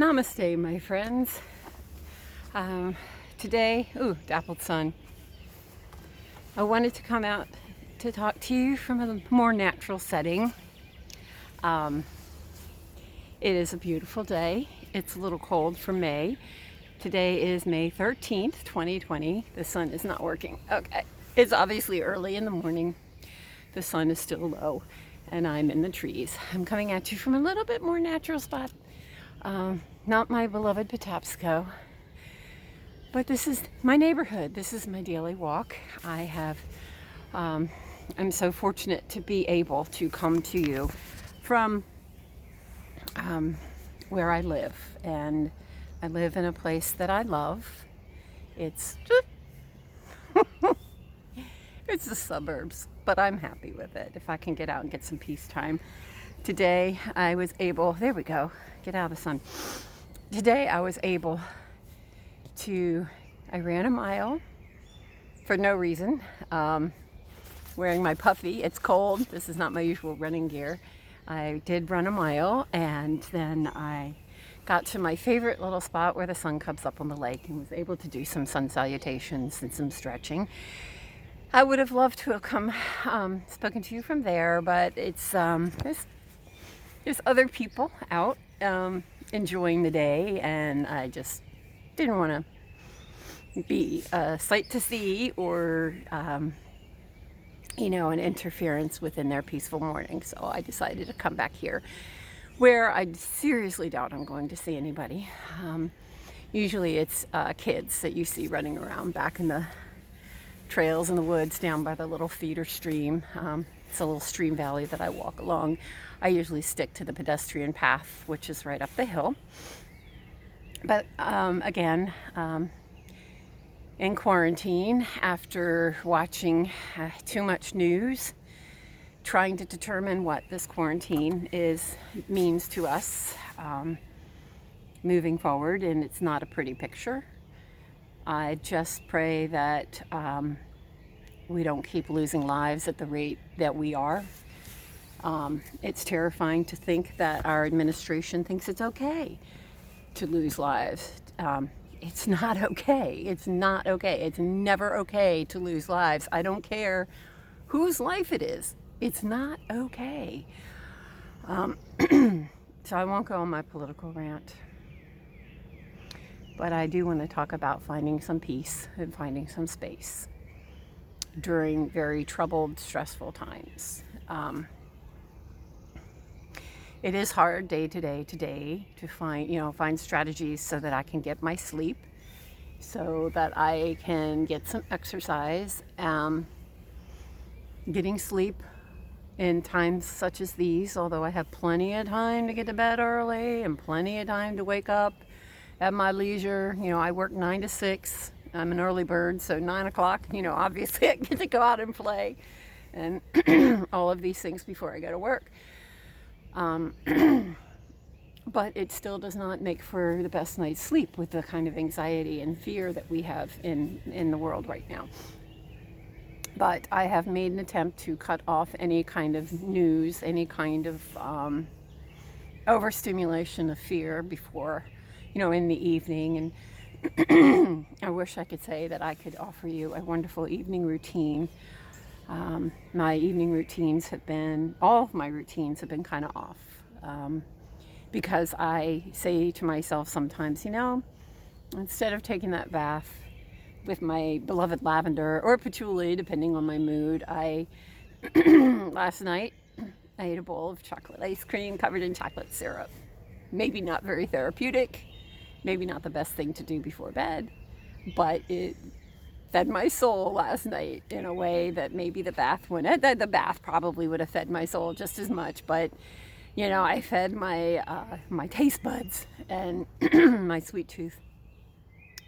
Namaste, my friends. Today, dappled sun. I wanted to come out to talk to you from a more natural setting. It is a beautiful day. It's a little cold for May. Today is May 13th, 2020. The sun is not working. Okay. It's obviously early in the morning. The sun is still low, and I'm in the trees. I'm coming at you from a little bit more natural spot. Not my beloved Patapsco, but this is my neighborhood. This is my daily walk. I'm so fortunate to be able to come to you from where I live, and I live in a place that I love. It's it's the suburbs, but I'm happy with it if I can get out and get some peace time. Today I was able, there we go, get out of the sun. Today I was able I ran a mile for no reason, wearing my puffy. It's cold. This is not my usual running gear. I did run a mile, and then I got to my favorite little spot where the sun comes up on the lake and was able to do some sun salutations and some stretching. I would have loved to have come spoken to you from there, but it's there's other people out enjoying the day, and I just didn't want to be a sight to see or an interference within their peaceful morning. So I decided to come back here, where I seriously doubt I'm going to see anybody. Usually it's kids that you see running around back in the trails in the woods down by the little feeder stream. It's a little stream valley that I walk along. I usually stick to the pedestrian path, which is right up the hill. But again, in quarantine, after watching too much news, trying to determine what this quarantine means to us moving forward, and it's not a pretty picture. I just pray that we don't keep losing lives at the rate that we are. It's terrifying to think that our administration thinks it's okay to lose lives. It's not okay. It's not okay. It's never okay to lose lives. I don't care whose life it is. It's not okay. So I won't go on my political rant. But I do want to talk about finding some peace and finding some space during very troubled, stressful times. It is hard day to day to find strategies so that I can get my sleep, so that I can get some exercise. Getting sleep in times such as these, although I have plenty of time to get to bed early and plenty of time to wake up at my leisure. I work 9 to 6. I'm an early bird, so 9 o'clock, obviously I get to go out and play and all of these things before I go to work. But it still does not make for the best night's sleep with the kind of anxiety and fear that we have in the world right now. But I have made an attempt to cut off any kind of news, any kind of overstimulation of fear before, in the evening. And I wish I could say that I could offer you a wonderful evening routine. My evening routines all of my routines have been kind of off. Because I say to myself sometimes, instead of taking that bath with my beloved lavender or patchouli, depending on my mood, last night I ate a bowl of chocolate ice cream covered in chocolate syrup. Maybe not very therapeutic, maybe not the best thing to do before bed, but it fed my soul last night in a way that maybe the bath wouldn't. The bath probably would have fed my soul just as much, but I fed my taste buds and my sweet tooth.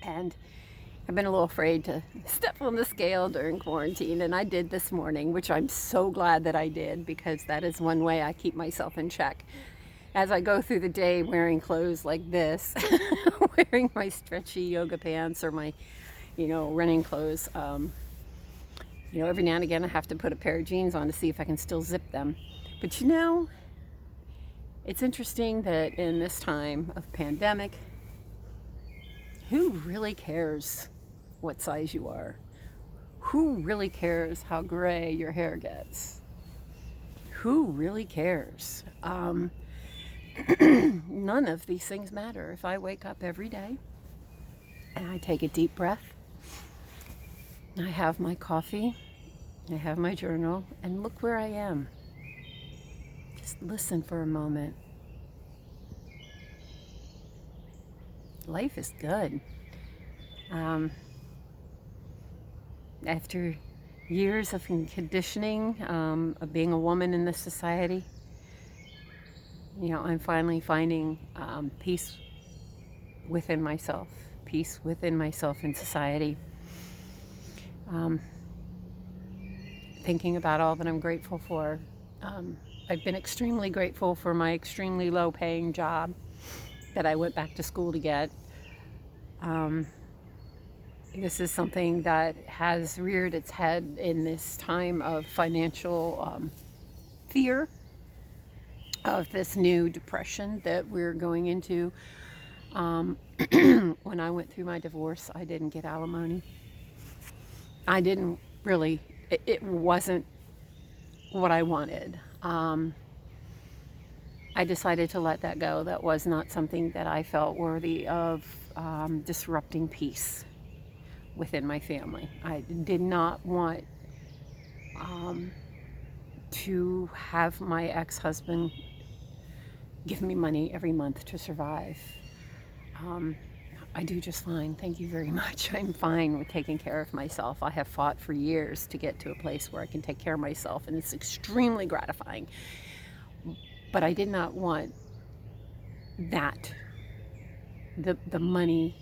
And I've been a little afraid to step on the scale during quarantine, and I did this morning, which I'm so glad that I did, because that is one way I keep myself in check. As I go through the day wearing clothes like this, wearing my stretchy yoga pants or my, running clothes, every now and again I have to put a pair of jeans on to see if I can still zip them. But It's interesting that in this time of pandemic, who really cares what size you are? Who really cares how gray your hair gets? Who really cares? None of these things matter. If I wake up every day and I take a deep breath, I have my coffee, I have my journal, and look where I am. Just listen for a moment. Life is good. After years of conditioning, of being a woman in this society, I'm finally finding peace within myself, peace within myself in society. Thinking about all that I'm grateful for. I've been extremely grateful for my extremely low paying job that I went back to school to get. This is something that has reared its head in this time of financial fear, of this new depression that we're going into. When I went through my divorce, I didn't get alimony. I didn't really, it wasn't what I wanted. I decided to let that go. That was not something that I felt worthy of disrupting peace within my family. I did not want to have my ex-husband give me money every month to survive. I do just fine. Thank you very much. I'm fine with taking care of myself. I have fought for years to get to a place where I can take care of myself, and it's extremely gratifying. But I did not want that. The money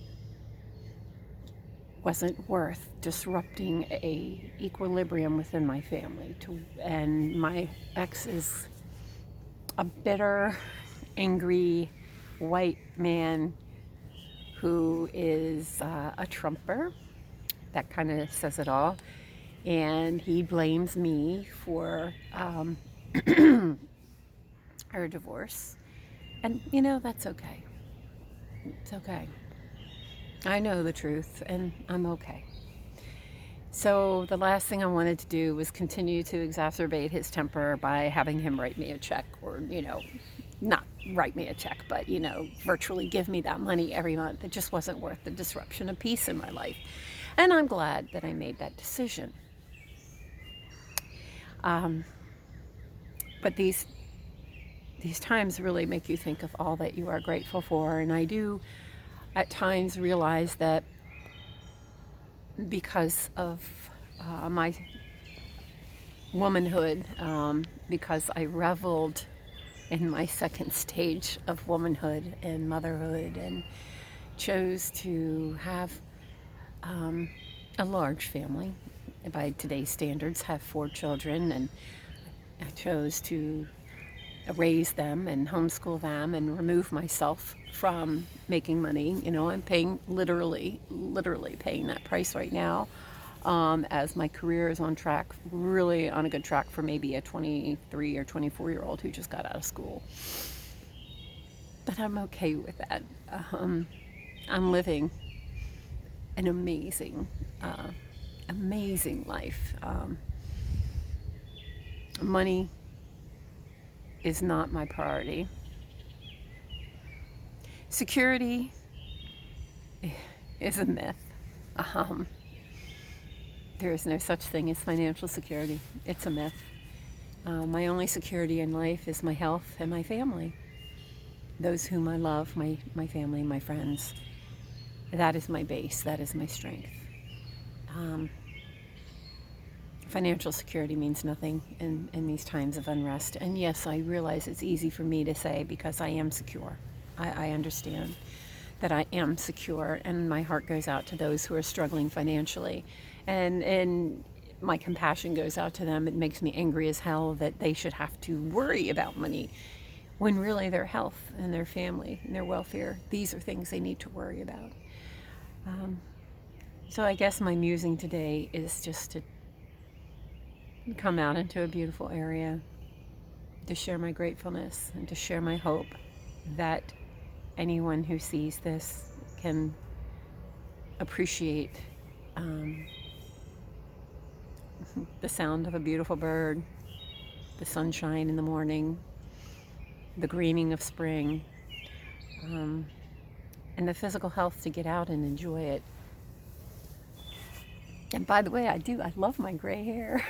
wasn't worth disrupting a equilibrium within my family. And my ex is a bitter, angry white man who is a Trumper. That kind of says it all. And he blames me for her divorce. And that's okay. It's okay. I know the truth, and I'm okay. So the last thing I wanted to do was continue to exacerbate his temper by having him write me a check, or not write me a check, but virtually give me that money every month. It just wasn't worth the disruption of peace in my life. And I'm glad that I made that decision. But these times really make you think of all that you are grateful for. And I do at times realize that because of my womanhood, because I reveled in my second stage of womanhood and motherhood, and chose to have a large family. By today's standards, have 4 children, and I chose to raise them and homeschool them and remove myself from making money. I'm paying literally paying that price right now, as my career is on track, really on a good track for maybe a 23 or 24-year-old who just got out of school. But I'm okay with that. I'm living an amazing life. Money is not my priority. Security is a myth. There is no such thing as financial security. It's a myth. My only security in life is my health and my family. Those whom I love, my family, my friends. That is my base. That is my strength. Financial security means nothing in these times of unrest. And yes, I realize it's easy for me to say because I am secure. I understand that I am secure, and my heart goes out to those who are struggling financially. And my compassion goes out to them. It makes me angry as hell that they should have to worry about money when really their health and their family and their welfare, these are things they need to worry about. So I guess my musing today is just to come out into a beautiful area, to share my gratefulness and to share my hope that anyone who sees this can appreciate the sound of a beautiful bird, the sunshine in the morning, the greening of spring, and the physical health to get out and enjoy it. And by the way, I love my gray hair.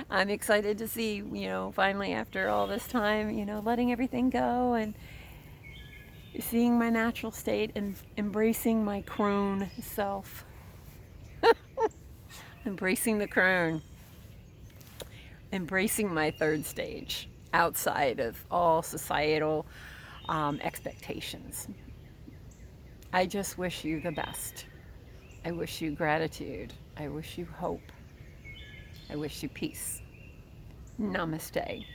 I'm excited to see, finally after all this time, letting everything go and seeing my natural state and embracing my crone self. Embracing the crone. Embracing my third stage outside of all societal expectations. I just wish you the best. I wish you gratitude. I wish you hope. I wish you peace. Namaste.